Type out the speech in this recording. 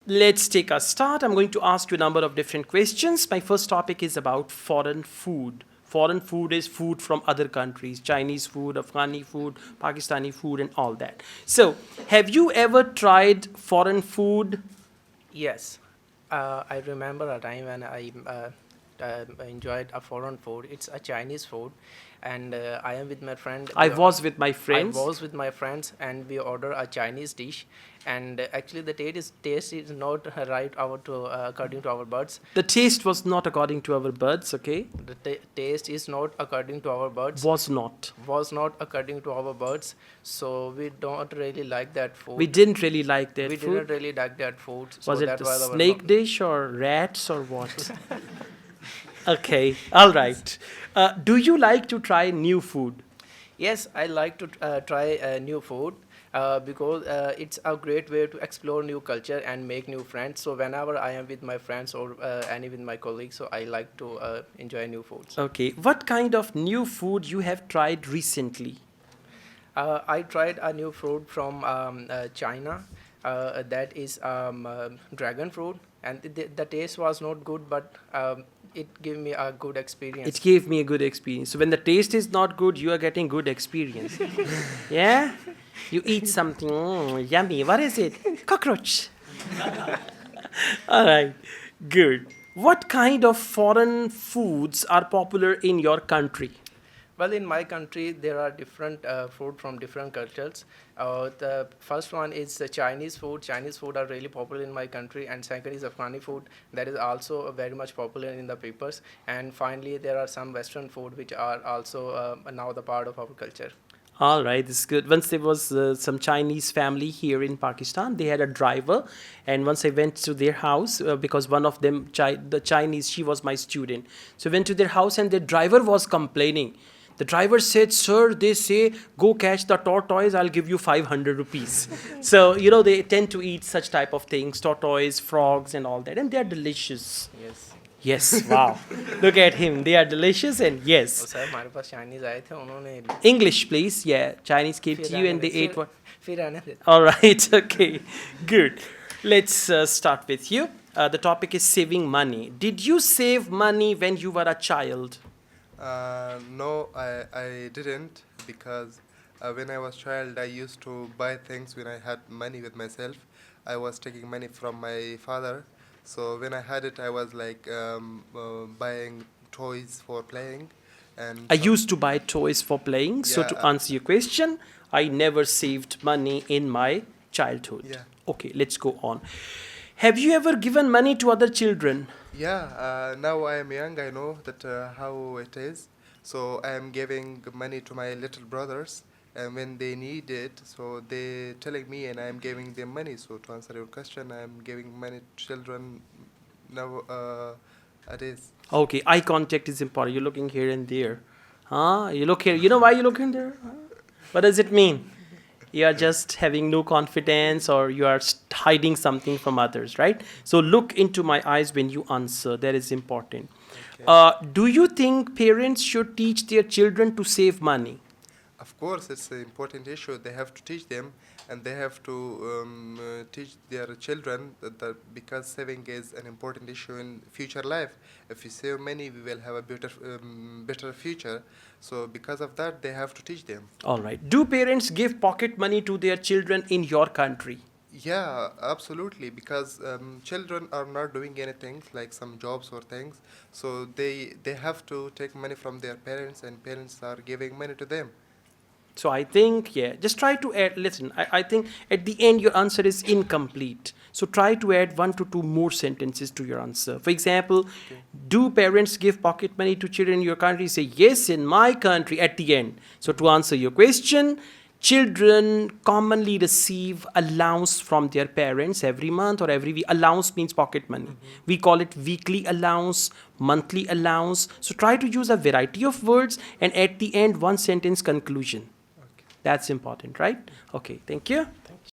let's take a start. I'm going to ask you a number of different questions. My first topic is about foreign food. Foreign food is food from other countries, Chinese food, Afghani food, Pakistani food, and all that. So, have you ever tried foreign food? Yes, I remember a time when I enjoyed a foreign food. It's a Chinese food, and I am with my friend. I was with my I friends. was with my friends, and we order a Chinese dish. And actually, the taste is not right according to our buds. The taste was not according to our birds, okay? The taste is not according to our buds. Was not. Was not according to our birds, so we don't really like that food. We didn't really like that we food. didn't really like that food. So Was it that the was our snake dish or rats or what? Okay, all right. Do you like to try new food? Yes, I like to try new food because it's a great way to explore new culture and make new friends. So whenever I am with my friends or any with my colleagues, so I like to enjoy new foods. Okay, what kind of new food you have tried recently? I tried a new fruit from China. That is dragon fruit, and the taste was not good, but it gave me a good experience. It gave me a good experience. So when the taste is not good, you are getting good experience. Yeah? You eat something, yummy. What is it? Cockroach. All right, good. What kind of foreign foods are popular in your country? Well, in my country, there are different food from different cultures. The first one is the Chinese food. Chinese food are really popular in my country, and second is Afghani food. That is also very much popular in the papers. And finally, there are some Western food which are also now the part of our culture. All right, this is good. Once there was some Chinese family here in Pakistan, they had a driver, and once I went to their house, because one of them, the Chinese, she was my student. So I went to their house, and their driver was complaining. The driver said, "Sir, they say, go catch the tortoise, I'll give you 500 rupees." So, they tend to eat such type of things, tortoise, frogs, and all that, and they're delicious. Yes. Yes, wow. Look at him. They are delicious, and yes. Sir हमारे पास Chinese आए थे उन्होंने English, please. Yeah, Chinese came to you and they ate what? फिर आने थे. All right, okay, good. Let's start with you. The topic is saving money. Did you save money when you were a child? No, I didn't, because when I was child, I used to buy things when I had money with myself. I was taking money from my father. So when I had it, I was like buying toys for playing. And I used to buy toys for playing. So to answer your question, I never saved money in my childhood. Yeah. Okay, let's go on. Have you ever given money to other children? Yeah, now I am young, I know that how it is. So I am giving money to my little brothers, and when they need it, so they telling me, and I am giving them money. So to answer your question, I am giving money to children now. It is. Okay, eye contact is important. You're looking here and there. Huh? You look here. You know why you're looking there? Huh? What does it mean? You are just having no confidence, or you are hiding something from others, right? So look into my eyes when you answer. That is important. Okay. Do you think parents should teach their children to save money? Of course, it's an important issue. They have to teach them, and they have to teach their children that because saving is an important issue in future life. If we save money, we will have a better future. So because of that, they have to teach them. All right. Do parents give pocket money to their children in your country? Yeah, absolutely, because children are not doing anything like some jobs or things. So they have to take money from their parents, and parents are giving money to them. So I think, just try to add, listen, I think at the end your answer is incomplete. So try to add 1 to 2 more sentences to your answer. For example, do parents give pocket money to children in your country? Say, yes, in my country at the end. So to answer your question, children commonly receive allowance from their parents every month or every week. Allowance means pocket money. We call it weekly allowance, monthly allowance. So try to use a variety of words, and at the end, one sentence conclusion. That's important, right? Okay, thank you. Thank you.